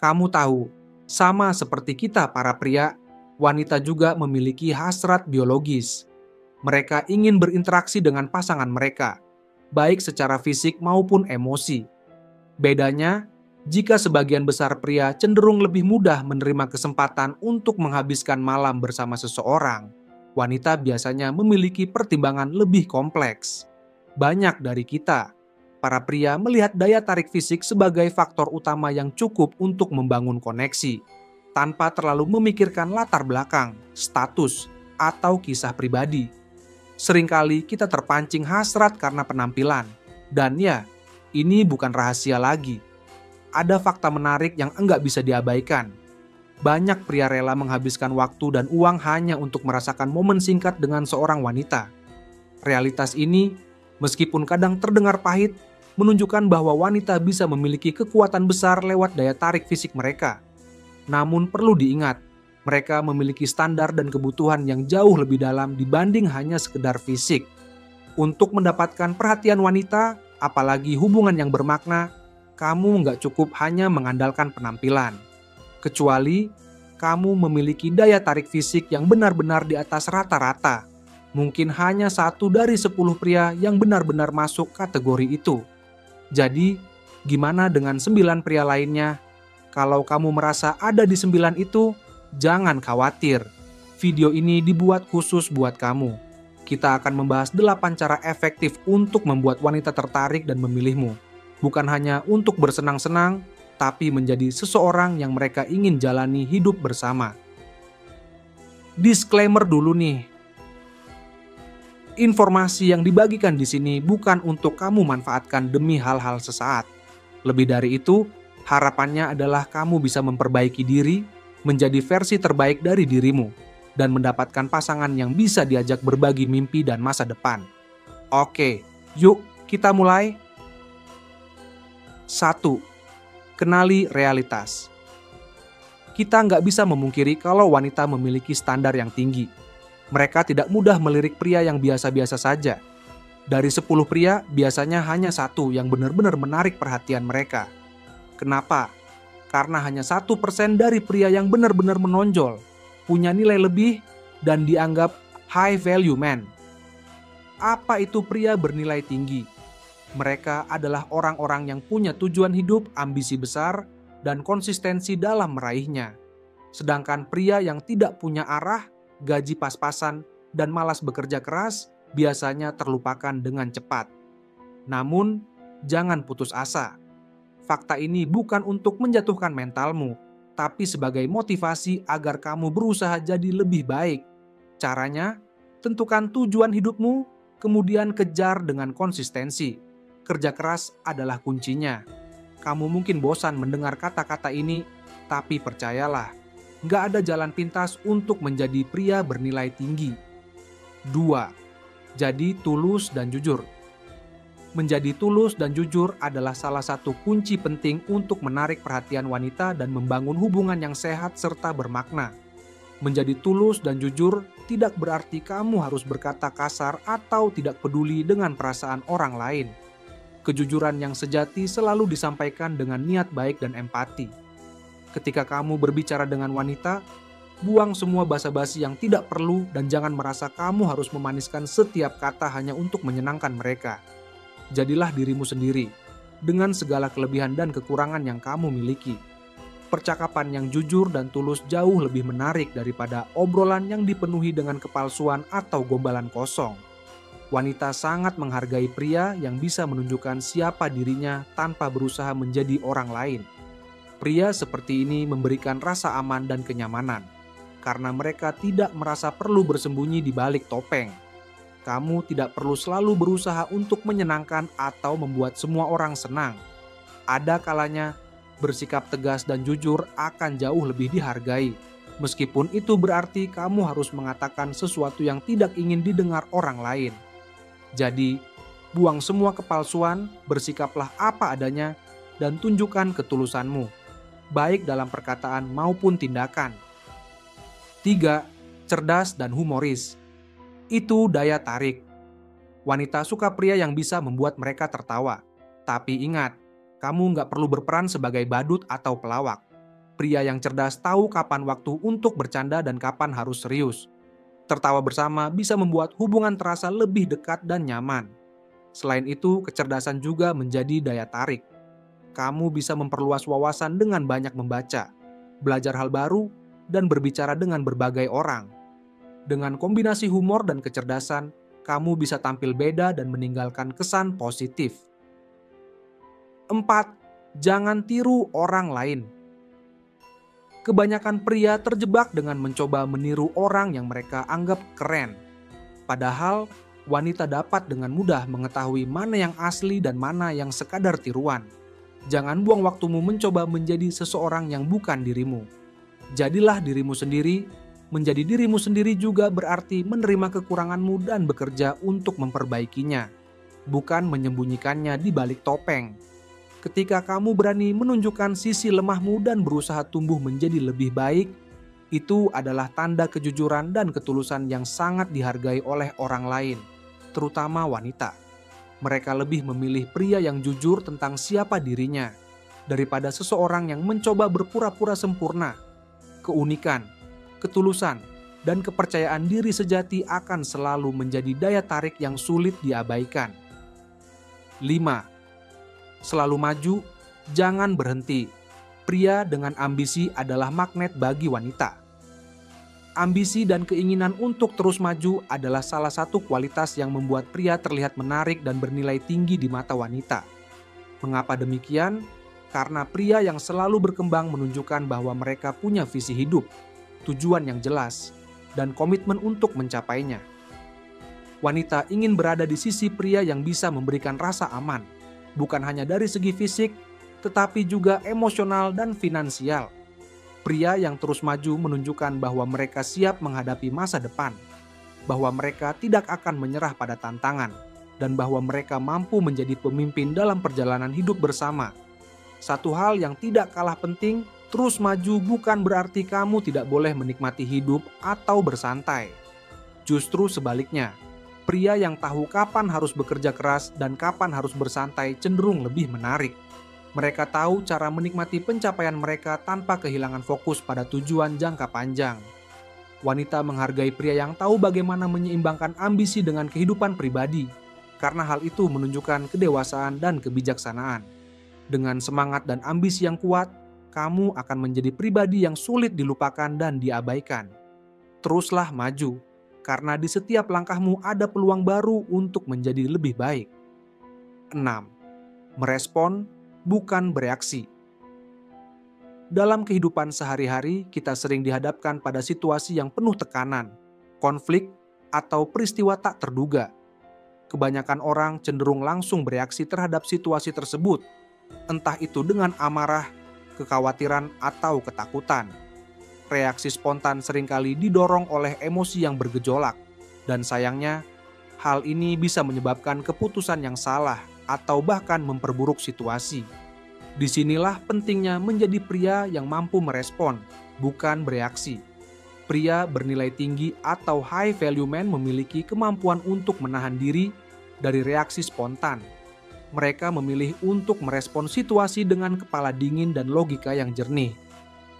Kamu tahu, sama seperti kita para pria, wanita juga memiliki hasrat biologis. Mereka ingin berinteraksi dengan pasangan mereka, baik secara fisik maupun emosi. Bedanya, jika sebagian besar pria cenderung lebih mudah menerima kesempatan untuk menghabiskan malam bersama seseorang, wanita biasanya memiliki pertimbangan lebih kompleks. Banyak dari kita, para pria, melihat daya tarik fisik sebagai faktor utama yang cukup untuk membangun koneksi, tanpa terlalu memikirkan latar belakang, status, atau kisah pribadi. Seringkali kita terpancing hasrat karena penampilan. Dan ya, ini bukan rahasia lagi. Ada fakta menarik yang enggak bisa diabaikan. Banyak pria rela menghabiskan waktu dan uang hanya untuk merasakan momen singkat dengan seorang wanita. Realitas ini, meskipun kadang terdengar pahit, menunjukkan bahwa wanita bisa memiliki kekuatan besar lewat daya tarik fisik mereka. Namun perlu diingat, mereka memiliki standar dan kebutuhan yang jauh lebih dalam dibanding hanya sekedar fisik. Untuk mendapatkan perhatian wanita, apalagi hubungan yang bermakna, kamu nggak cukup hanya mengandalkan penampilan. Kecuali kamu memiliki daya tarik fisik yang benar-benar di atas rata-rata. Mungkin hanya 1 dari 10 pria yang benar-benar masuk kategori itu. Jadi, gimana dengan 9 pria lainnya? Kalau kamu merasa ada di 9 itu, jangan khawatir, video ini dibuat khusus buat kamu. Kita akan membahas 8 cara efektif untuk membuat wanita tertarik dan memilihmu. Bukan hanya untuk bersenang-senang, tapi menjadi seseorang yang mereka ingin jalani hidup bersama. Disclaimer dulu nih. Informasi yang dibagikan di sini bukan untuk kamu manfaatkan demi hal-hal sesaat. Lebih dari itu, harapannya adalah kamu bisa memperbaiki diri, menjadi versi terbaik dari dirimu, dan mendapatkan pasangan yang bisa diajak berbagi mimpi dan masa depan. Oke, yuk kita mulai. 1. Kenali realitas. Kita nggak bisa memungkiri kalau wanita memiliki standar yang tinggi. Mereka tidak mudah melirik pria yang biasa-biasa saja. Dari 10 pria, biasanya hanya 1 yang benar-benar menarik perhatian mereka. Kenapa? Karena hanya 1% dari pria yang benar-benar menonjol, punya nilai lebih, dan dianggap high value man. Apa itu pria bernilai tinggi? Mereka adalah orang-orang yang punya tujuan hidup, ambisi besar, dan konsistensi dalam meraihnya. Sedangkan pria yang tidak punya arah, gaji pas-pasan, dan malas bekerja keras biasanya terlupakan dengan cepat. Namun, jangan putus asa. Fakta ini bukan untuk menjatuhkan mentalmu, tapi sebagai motivasi agar kamu berusaha jadi lebih baik. Caranya, tentukan tujuan hidupmu, kemudian kejar dengan konsistensi. Kerja keras adalah kuncinya. Kamu mungkin bosan mendengar kata-kata ini, tapi percayalah, nggak ada jalan pintas untuk menjadi pria bernilai tinggi. 2. Jadi tulus dan jujur. Menjadi tulus dan jujur adalah salah satu kunci penting untuk menarik perhatian wanita dan membangun hubungan yang sehat serta bermakna. Menjadi tulus dan jujur tidak berarti kamu harus berkata kasar atau tidak peduli dengan perasaan orang lain. Kejujuran yang sejati selalu disampaikan dengan niat baik dan empati. Ketika kamu berbicara dengan wanita, buang semua basa-basi yang tidak perlu dan jangan merasa kamu harus memaniskan setiap kata hanya untuk menyenangkan mereka. Jadilah dirimu sendiri, dengan segala kelebihan dan kekurangan yang kamu miliki. Percakapan yang jujur dan tulus jauh lebih menarik daripada obrolan yang dipenuhi dengan kepalsuan atau gombalan kosong. Wanita sangat menghargai pria yang bisa menunjukkan siapa dirinya tanpa berusaha menjadi orang lain. Pria seperti ini memberikan rasa aman dan kenyamanan, karena mereka tidak merasa perlu bersembunyi di balik topeng. Kamu tidak perlu selalu berusaha untuk menyenangkan atau membuat semua orang senang. Ada kalanya, bersikap tegas dan jujur akan jauh lebih dihargai, meskipun itu berarti kamu harus mengatakan sesuatu yang tidak ingin didengar orang lain. Jadi, buang semua kepalsuan, bersikaplah apa adanya, dan tunjukkan ketulusanmu, baik dalam perkataan maupun tindakan. 3. Cerdas dan humoris. Itu daya tarik. Wanita suka pria yang bisa membuat mereka tertawa. Tapi ingat, kamu nggak perlu berperan sebagai badut atau pelawak. Pria yang cerdas tahu kapan waktu untuk bercanda dan kapan harus serius. Tertawa bersama bisa membuat hubungan terasa lebih dekat dan nyaman. Selain itu, kecerdasan juga menjadi daya tarik. Kamu bisa memperluas wawasan dengan banyak membaca, belajar hal baru, dan berbicara dengan berbagai orang. Dengan kombinasi humor dan kecerdasan, kamu bisa tampil beda dan meninggalkan kesan positif. 4. Jangan tiru orang lain. Kebanyakan pria terjebak dengan mencoba meniru orang yang mereka anggap keren. Padahal, wanita dapat dengan mudah mengetahui mana yang asli dan mana yang sekadar tiruan. Jangan buang waktumu mencoba menjadi seseorang yang bukan dirimu. Jadilah dirimu sendiri. Menjadi dirimu sendiri juga berarti menerima kekuranganmu dan bekerja untuk memperbaikinya, bukan menyembunyikannya di balik topeng. Ketika kamu berani menunjukkan sisi lemahmu dan berusaha tumbuh menjadi lebih baik, itu adalah tanda kejujuran dan ketulusan yang sangat dihargai oleh orang lain, terutama wanita. Mereka lebih memilih pria yang jujur tentang siapa dirinya, daripada seseorang yang mencoba berpura-pura sempurna. Keunikan, ketulusan, dan kepercayaan diri sejati akan selalu menjadi daya tarik yang sulit diabaikan. 5. Selalu maju, jangan berhenti. Pria dengan ambisi adalah magnet bagi wanita. Ambisi dan keinginan untuk terus maju adalah salah satu kualitas yang membuat pria terlihat menarik dan bernilai tinggi di mata wanita. Mengapa demikian? Karena pria yang selalu berkembang menunjukkan bahwa mereka punya visi hidup, tujuan yang jelas, dan komitmen untuk mencapainya. Wanita ingin berada di sisi pria yang bisa memberikan rasa aman, bukan hanya dari segi fisik, tetapi juga emosional dan finansial. Pria yang terus maju menunjukkan bahwa mereka siap menghadapi masa depan, bahwa mereka tidak akan menyerah pada tantangan, dan bahwa mereka mampu menjadi pemimpin dalam perjalanan hidup bersama. Satu hal yang tidak kalah penting, terus maju bukan berarti kamu tidak boleh menikmati hidup atau bersantai. Justru sebaliknya, pria yang tahu kapan harus bekerja keras dan kapan harus bersantai cenderung lebih menarik. Mereka tahu cara menikmati pencapaian mereka tanpa kehilangan fokus pada tujuan jangka panjang. Wanita menghargai pria yang tahu bagaimana menyeimbangkan ambisi dengan kehidupan pribadi, karena hal itu menunjukkan kedewasaan dan kebijaksanaan. Dengan semangat dan ambisi yang kuat, kamu akan menjadi pribadi yang sulit dilupakan dan diabaikan. Teruslah maju, karena di setiap langkahmu ada peluang baru untuk menjadi lebih baik. 6. Merespon, bukan bereaksi. Dalam kehidupan sehari-hari, kita sering dihadapkan pada situasi yang penuh tekanan, konflik, atau peristiwa tak terduga. Kebanyakan orang cenderung langsung bereaksi terhadap situasi tersebut, entah itu dengan amarah, kekhawatiran, atau ketakutan. Reaksi spontan seringkali didorong oleh emosi yang bergejolak, dan sayangnya, hal ini bisa menyebabkan keputusan yang salah atau bahkan memperburuk situasi. Disinilah pentingnya menjadi pria yang mampu merespon, bukan bereaksi. Pria bernilai tinggi atau high value man memiliki kemampuan untuk menahan diri dari reaksi spontan. Mereka memilih untuk merespon situasi dengan kepala dingin dan logika yang jernih.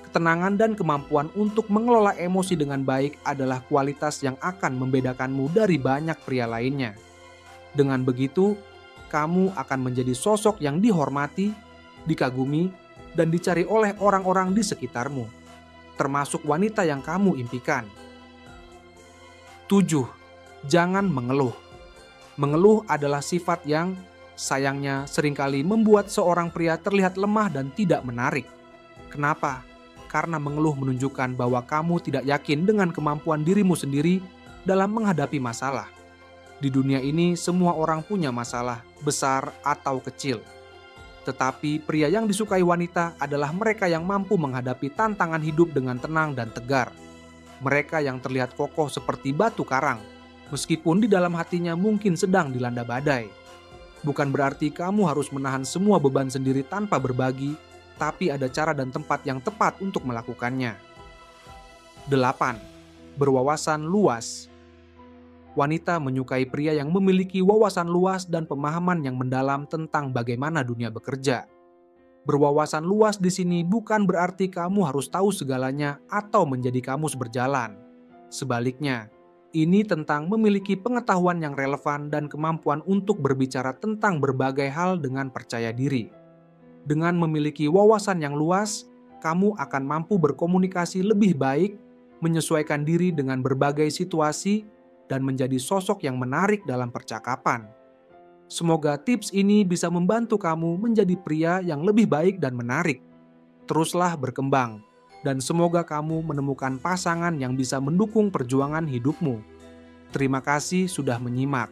Ketenangan dan kemampuan untuk mengelola emosi dengan baik adalah kualitas yang akan membedakanmu dari banyak pria lainnya. Dengan begitu, kamu akan menjadi sosok yang dihormati, dikagumi, dan dicari oleh orang-orang di sekitarmu, termasuk wanita yang kamu impikan. 7. Jangan mengeluh. Mengeluh adalah sifat yang sayangnya seringkali membuat seorang pria terlihat lemah dan tidak menarik. Kenapa? Karena mengeluh menunjukkan bahwa kamu tidak yakin dengan kemampuan dirimu sendiri dalam menghadapi masalah. Di dunia ini semua orang punya masalah, besar atau kecil. Tetapi pria yang disukai wanita adalah mereka yang mampu menghadapi tantangan hidup dengan tenang dan tegar. Mereka yang terlihat kokoh seperti batu karang, meskipun di dalam hatinya mungkin sedang dilanda badai. Bukan berarti kamu harus menahan semua beban sendiri tanpa berbagi, tapi ada cara dan tempat yang tepat untuk melakukannya. 8. Berwawasan luas. Wanita menyukai pria yang memiliki wawasan luas dan pemahaman yang mendalam tentang bagaimana dunia bekerja. Berwawasan luas di sini bukan berarti kamu harus tahu segalanya atau menjadi kamus berjalan. Sebaliknya, ini tentang memiliki pengetahuan yang relevan dan kemampuan untuk berbicara tentang berbagai hal dengan percaya diri. Dengan memiliki wawasan yang luas, kamu akan mampu berkomunikasi lebih baik, menyesuaikan diri dengan berbagai situasi, dan menjadi sosok yang menarik dalam percakapan. Semoga tips ini bisa membantu kamu menjadi pria yang lebih baik dan menarik. Teruslah berkembang, dan semoga kamu menemukan pasangan yang bisa mendukung perjuangan hidupmu. Terima kasih sudah menyimak.